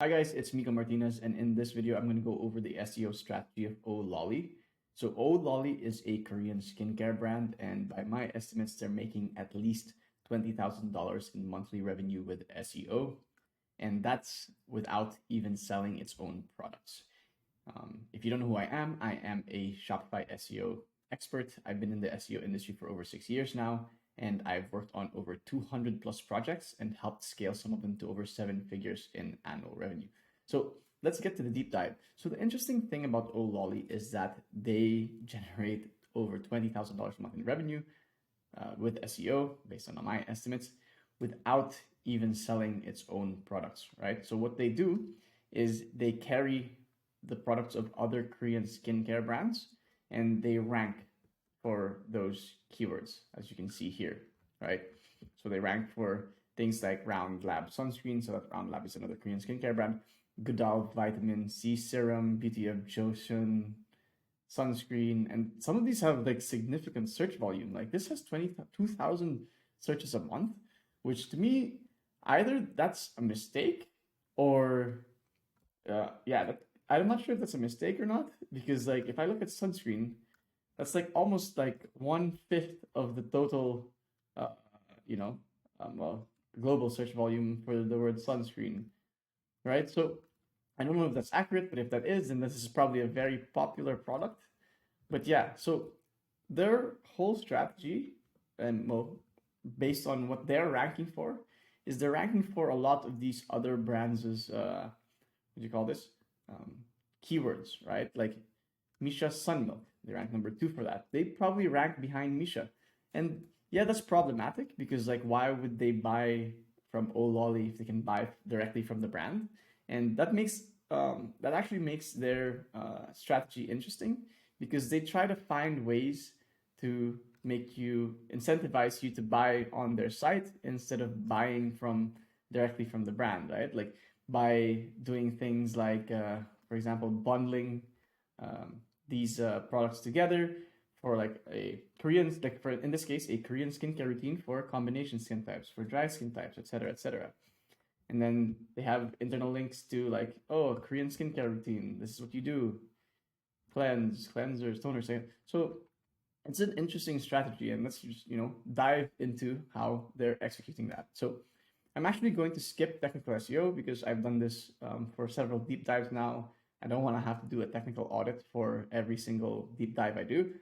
Hi guys, it's Miko Martinez, and in this video, I'm going to go over the SEO strategy of Ololly. So Ololly is a Korean skincare brand, and by my estimates, they're making at least $20,000 in monthly revenue with SEO, and that's without even selling its own products. If you don't know who I am a Shopify SEO expert. I've been in the SEO industry for over 6 years now, and I've worked on over 200 plus projects and helped scale some of them to over 7 figures in annual revenue. So let's get to the deep dive. So the interesting thing about Ololly is that they generate over $20,000 a month in revenue with SEO, based on my estimates, without even selling its own products, right? So what they do is they carry the products of other Korean skincare brands and they rank for those keywords, as you can see here, right? So they rank for things like Round Lab sunscreen. So that Round Lab is another Korean skincare brand. Goodal Vitamin C Serum, Beauty of Joseon sunscreen, and some of these have like significant search volume. Like this has 22,000 searches a month, which to me, either that's a mistake or I'm not sure if that's a mistake or not, because like if I look at sunscreen, that's like almost like 1/5 of the total, uh, you know, well, global search volume for the word sunscreen, right? So I don't know if that's accurate, but if that is, then this is probably a very popular product. But yeah, so their whole strategy, and well, based on what they're ranking for, is they're ranking for a lot of these other brands' what do you call this? Um, Keywords, right? Like Misha Sun Milk. They rank number 2 for that. They probably rank behind Misha. And yeah, that's problematic because like why would they buy from Ololly if they can buy directly from the brand? And that actually makes their strategy interesting because they try to find ways to make you incentivize you to buy on their site instead of buying from directly from the brand, right? Like by doing things like, for example, bundling these products together for like a Korean, like for in this case, a Korean skincare routine for combination skin types, for dry skin types, etc., etc. And then they have internal links to like, oh, Korean skincare routine. This is what you do: cleanse, cleansers, toners. So it's an interesting strategy, and let's just dive into how they're executing that. So I'm actually going to skip technical SEO because I've done this for several deep dives now. I don't want to have to do a technical audit for every single deep dive I do.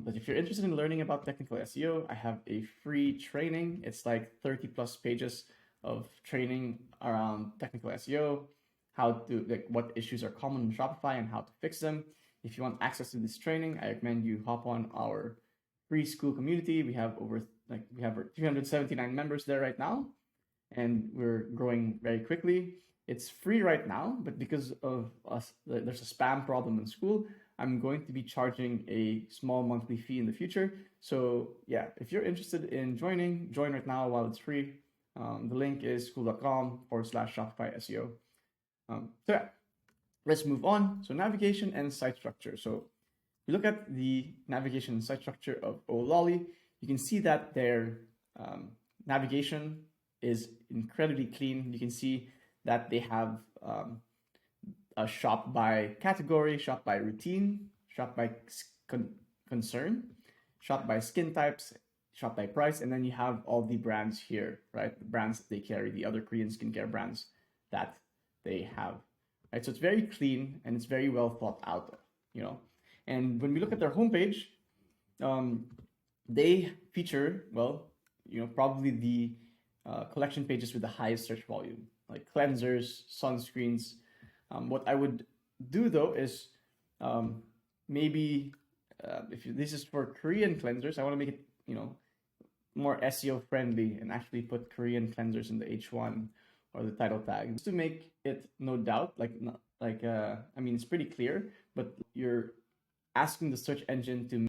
But if you're interested in learning about technical SEO, I have a free training. It's like 30 plus pages of training around technical SEO, how to like what issues are common in Shopify and how to fix them. If you want access to this training, I recommend you hop on our free school community. We have over 379 members there right now, and we're growing very quickly. It's free right now, but because of us, there's a spam problem in school, I'm going to be charging a small monthly fee in the future. So yeah, if you're interested in joining, join right now while it's free. The link is school.com/Shopify SEO. So yeah, let's move on. So navigation and site structure. So if you look at the navigation and site structure of Ololly, you can see that their navigation is incredibly clean. You can see that they have a shop by category, shop by routine, shop by concern, shop by skin types, shop by price, and then you have all the brands here, right? The brands that they carry, the other Korean skincare brands that they have, right? So it's very clean and it's very well thought out, And when we look at their homepage, they feature, probably the collection pages with the highest search volume, like cleansers, sunscreens. What I would do though is maybe this is for Korean cleansers, I want to make it, more SEO friendly and actually put Korean cleansers in the H1 or the title tag just to make it no doubt, it's pretty clear, but you're asking the search engine to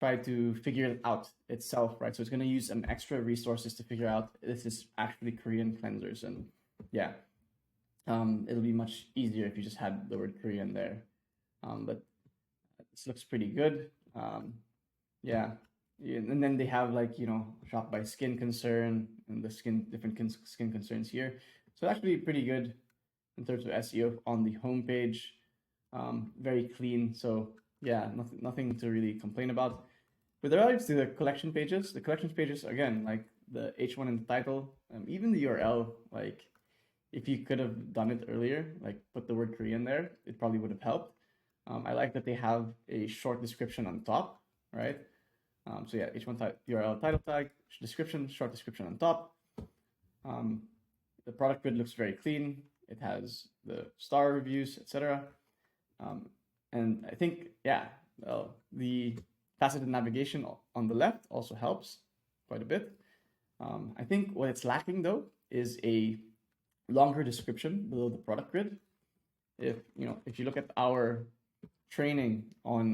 try to figure it out itself, right? So it's going to use some extra resources to figure out this is actually Korean cleansers, and yeah, it'll be much easier if you just had the word Korean there. But this looks pretty good. Yeah, and then they have shop by skin concern and the different skin concerns here. So actually pretty good. in terms of SEO on the homepage. Very clean. So yeah, nothing to really complain about. With regards to the collection pages, again, like the H1 in the title, even the URL, like if you could have done it earlier, like put the word Korean there, it probably would have helped. I like that they have a short description on top, right? So yeah, H1 URL title tag, description, short description on top. The product grid looks very clean. It has the star reviews, etc. And I think, yeah, the faceted navigation on the left also helps quite a bit. I think what it's lacking though is a longer description below the product grid. If you look at our training on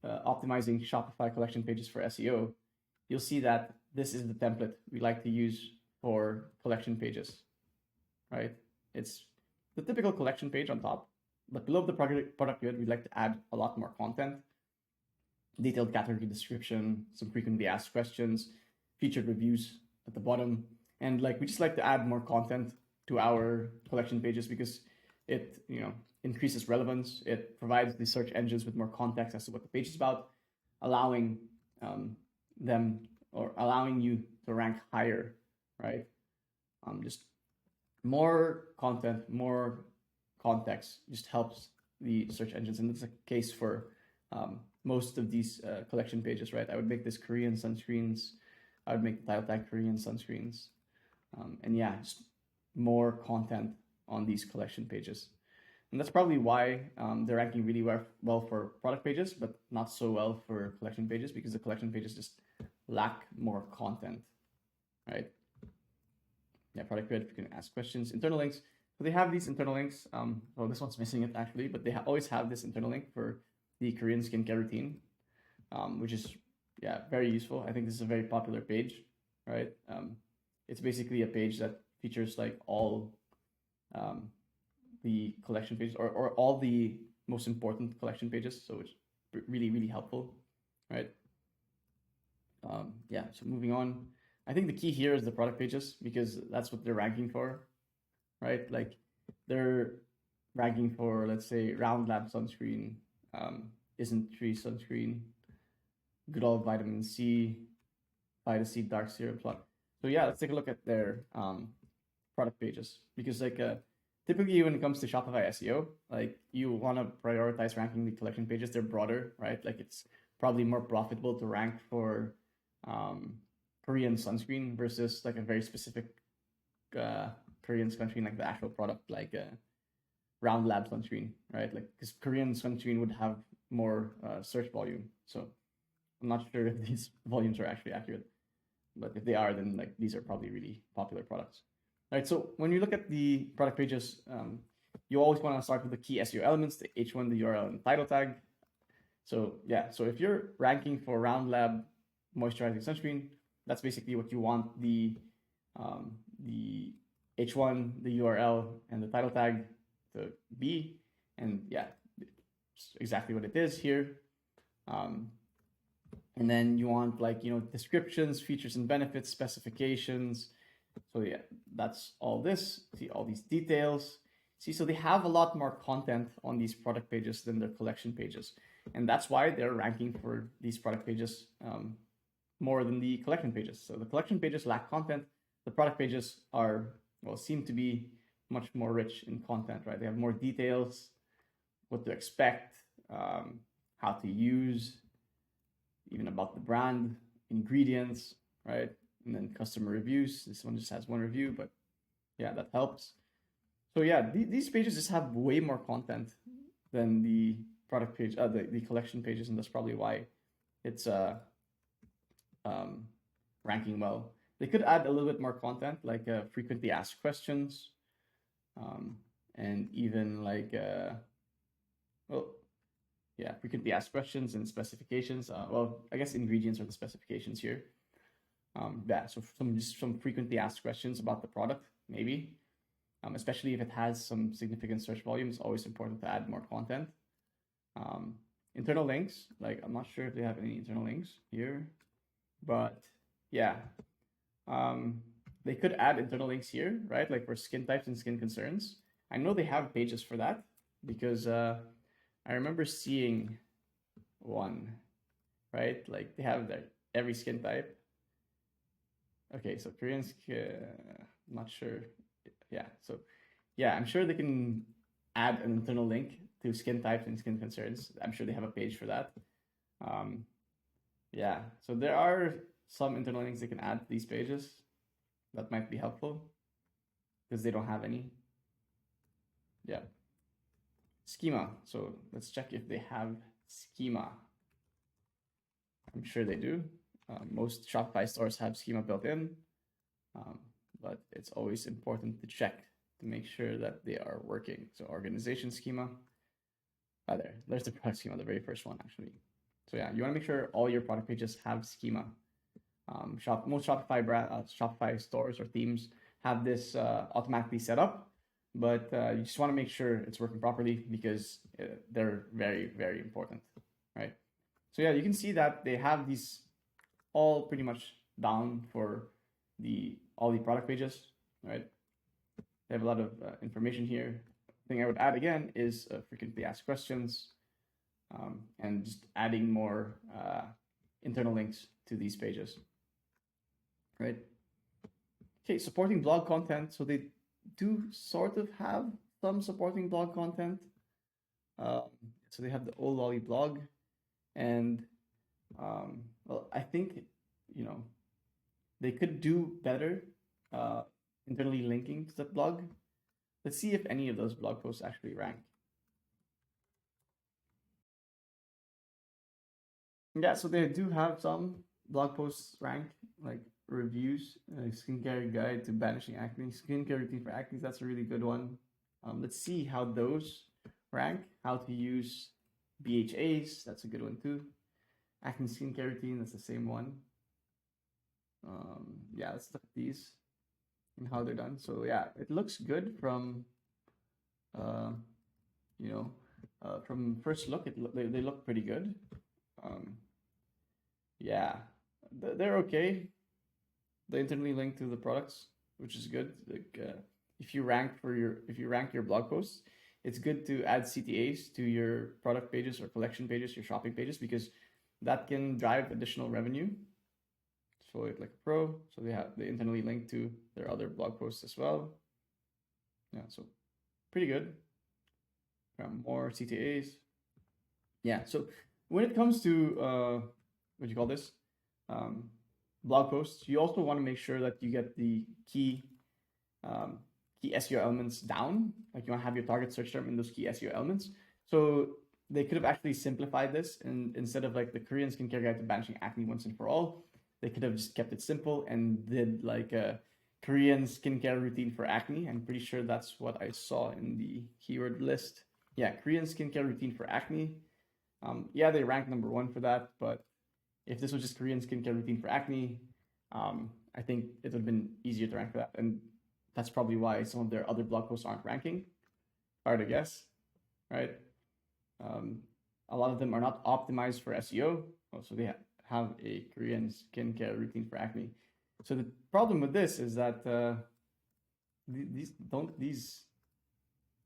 optimizing Shopify collection pages for SEO, you'll see that this is the template we like to use for collection pages, right? It's the typical collection page on top, but below the product grid, we'd like to add a lot more content, detailed category description, some frequently asked questions, featured reviews at the bottom. And like we just like to add more content to our collection pages because it increases relevance. It provides the search engines with more context as to what the page is about, allowing them or allowing you to rank higher, right? Just more content, more context just helps the search engines, and it's a case for most of these collection pages, right? I would make this Korean sunscreens. I would make the title tag Korean sunscreens, and yeah, just more content on these collection pages. And that's probably why they're ranking really well for product pages, but not so well for collection pages, because the collection pages just lack more content, right? Yeah, product grid, you can ask questions, internal links. So they have these internal links. Well, this one's missing it actually, but they always have this internal link for the Korean skincare routine, which is, yeah, very useful. I think this is a very popular page, right? It's basically a page that features like all the collection pages or all the most important collection pages. So it's really, really helpful, right? Yeah, so moving on. I think the key here is the product pages because that's what they're ranking for, right? Like they're ranking for, let's say, Round Lab sunscreen, Isn't Tree sunscreen, Good Old Vitamin C, Vitamin C Dark Serum Plot. So yeah, let's take a look at their product pages because like typically when it comes to Shopify SEO, like you want to prioritize ranking the collection pages. They're broader, right? Like it's probably more profitable to rank for Korean sunscreen versus like a very specific Korean sunscreen, like the actual product, like Round Lab sunscreen, right? Like because Korean sunscreen would have more search volume. So I'm not sure if these volumes are actually accurate, but if they are, then like these are probably really popular products. All right, so when you look at the product pages, you always want to start with the key SEO elements, the H1, the URL, and title tag. So yeah, so if you're ranking for Round Lab moisturizing sunscreen, that's basically what you want the H1, the URL, and the title tag to be. And yeah, it's exactly what it is here. And then you want like, descriptions, features and benefits, specifications. So yeah, that's all this. See all these details. See, so they have a lot more content on these product pages than their collection pages. And that's why they're ranking for these product pages more than the collection pages. So the collection pages lack content. The product pages seem to be much more rich in content, right? They have more details, what to expect, how to use, even about the brand, ingredients, right? And then customer reviews. This one just has one review, but yeah, that helps. So yeah, these pages just have way more content than the product page, the collection pages, and that's probably why it's ranking well. They could add a little bit more content, like frequently asked questions, and even like frequently asked questions and specifications. I guess ingredients are the specifications here. So some frequently asked questions about the product, maybe. Especially if it has some significant search volume, it's always important to add more content. Internal links, like I'm not sure if they have any internal links here, but yeah. they could add internal links here, right? Like for skin types and skin concerns. I know they have pages for that because I remember seeing one, right? Like they have their every skin type. Okay, so Korean skin, I'm not sure. Yeah, so yeah, I'm sure they can add an internal link to skin types and skin concerns. I'm sure they have a page for that. Yeah, so there are some internal links they can add to these pages that might be helpful because they don't have any. Yeah. Schema. So let's check if they have schema. I'm sure they do. Most Shopify stores have schema built in, but it's always important to check to make sure that they are working. So organization schema. There's the product schema, the very first one actually. So yeah, you want to make sure all your product pages have schema. Most Shopify stores or themes have this automatically set up, but you just want to make sure it's working properly because they're very, very important, right? So yeah, you can see that they have these all pretty much down for all the product pages, right? They have a lot of information here. Thing I would add again is frequently asked questions, and just adding more internal links to these pages, right? Okay, supporting blog content. So they do sort of have some supporting blog content. So they have the old Lolly blog, and well, I think they could do better internally linking to that blog. Let's see if any of those blog posts actually rank. Yeah, so they do have some blog posts rank, like reviews, skincare guide to banishing acne, skincare routine for acne. That's a really good one. Let's see how those rank. How to use BHAs. That's a good one too. Acne skincare routine. That's the same one. Yeah, let's look at these and how they're done. So yeah, it looks good from, from first look. They look pretty good. Yeah, they're okay. They internally link to the products, which is good. Like if you rank your blog posts, it's good to add CTAs to your product pages or collection pages, your shopping pages, because that can drive additional revenue. So like a pro, so they internally link to their other blog posts as well. Yeah, so pretty good. More CTAs. Yeah, so when it comes to what do you call this? Blog posts, you also want to make sure that you get the key SEO elements down. Like you want to have your target search term in those key SEO elements. So they could have actually simplified this, and instead of like the Korean skincare guide to banishing acne once and for all, they could have just kept it simple and did like a Korean skincare routine for acne. I'm pretty sure that's what I saw in the keyword list. Yeah, Korean skincare routine for acne. Yeah, they ranked #1 for that, but if this was just Korean skincare routine for acne, I think it would have been easier to rank for that. And that's probably why some of their other blog posts aren't ranking. Hard to guess, right? A lot of them are not optimized for SEO. So they have a Korean skincare routine for acne. So the problem with this is that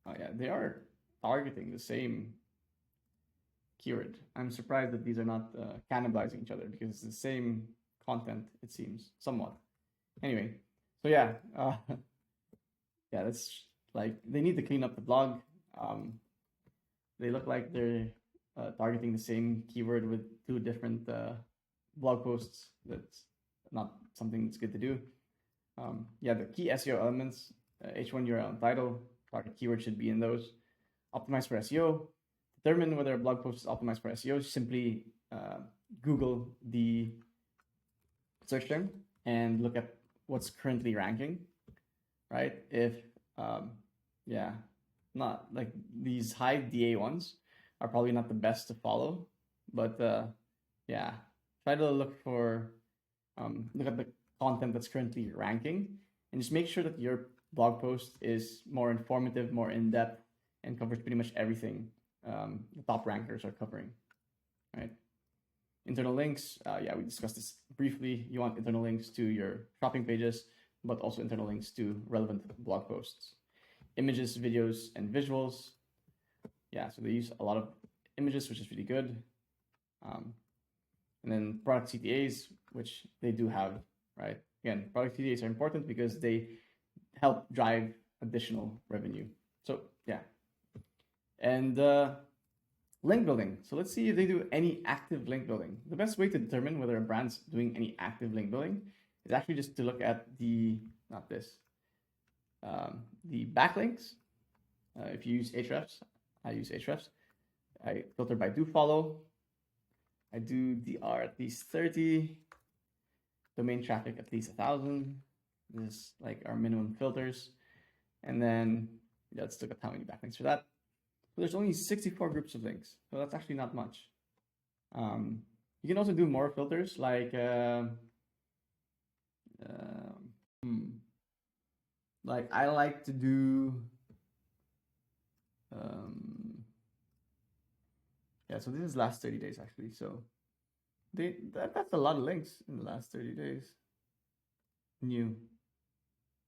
they are targeting the same keyword. I'm surprised that these are not cannibalizing each other because it's the same content, it seems, somewhat. Anyway, so yeah, yeah, that's like they need to clean up the blog. They look like they're targeting the same keyword with two different blog posts. That's not something that's good to do. Yeah, the key SEO elements, H1 URL and title, target keyword should be in those. Optimize for SEO. Determine whether a blog post is optimized for SEO. Simply Google the search term and look at what's currently ranking, right? If, not like these high DA ones are probably not the best to follow, but try to look at the content that's currently ranking and just make sure that your blog post is more informative, more in-depth, and covers pretty much everything the top rankers are covering, right? Internal links, we discussed this briefly. You want internal links to your shopping pages, but also internal links to relevant blog posts. Images, videos, and visuals. Yeah, so they use a lot of images, which is really good. And then product CTAs, which they do have, right? Again, product CTAs are important because they help drive additional revenue. So yeah. And link building. So let's see if they do any active link building. The best way to determine whether a brand's doing any active link building is actually just to look at the backlinks. If you use Ahrefs, I use Ahrefs. I filter by do follow. I do DR at least 30, domain traffic at least 1,000. This is like our minimum filters. And then let's look at how many backlinks for that. So there's only 64 groups of links, so that's actually not much. You can also do more filters, like I like to do yeah, so this is last 30 days actually. So that's a lot of links in the last 30 days. New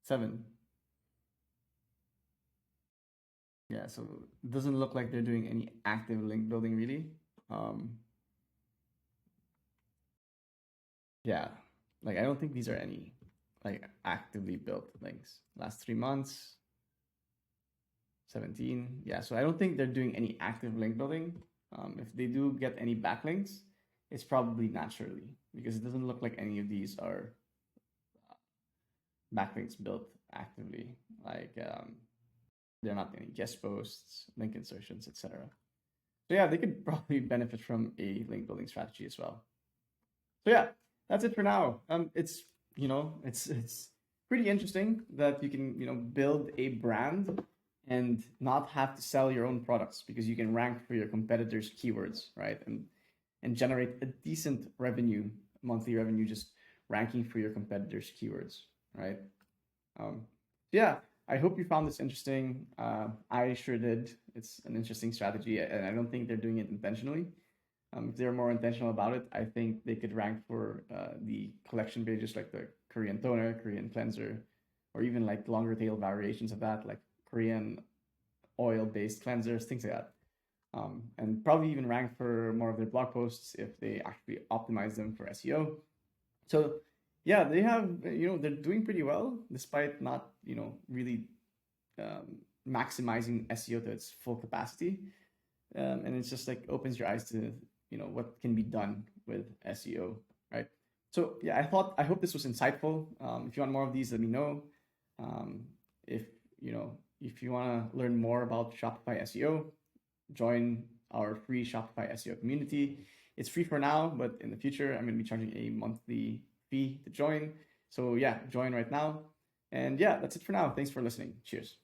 7. Yeah, so it doesn't look like they're doing any active link building really. Yeah, like I don't think these are any like actively built links. Last 3 months, 17. Yeah, so I don't think they're doing any active link building. If they do get any backlinks, it's probably naturally, because it doesn't look like any of these are backlinks built actively. Like they're not any guest posts, link insertions, etc. So yeah, they could probably benefit from a link building strategy as well. So yeah, that's it for now. It's pretty interesting that you can build a brand and not have to sell your own products, because you can rank for your competitors' keywords, right? And generate a decent revenue, monthly revenue, just ranking for your competitors' keywords, right? Yeah, I hope you found this interesting. I sure did. It's an interesting strategy, and I don't think they're doing it intentionally. If they're more intentional about it, I think they could rank for the collection pages, like the Korean toner, Korean cleanser, or even like longer tail variations of that, like Korean oil-based cleansers, things like that. And probably even rank for more of their blog posts if they actually optimize them for SEO. So yeah, they have, they're doing pretty well despite not, really maximizing SEO to its full capacity. And it's just like opens your eyes to, what can be done with SEO, right? So yeah, I hope this was insightful. If you want more of these, let me know. If you want to learn more about Shopify SEO, join our free Shopify SEO community. It's free for now, but in the future, I'm going to be charging a monthly fee to join. So yeah, join right now. And yeah, that's it for now. Thanks for listening. Cheers.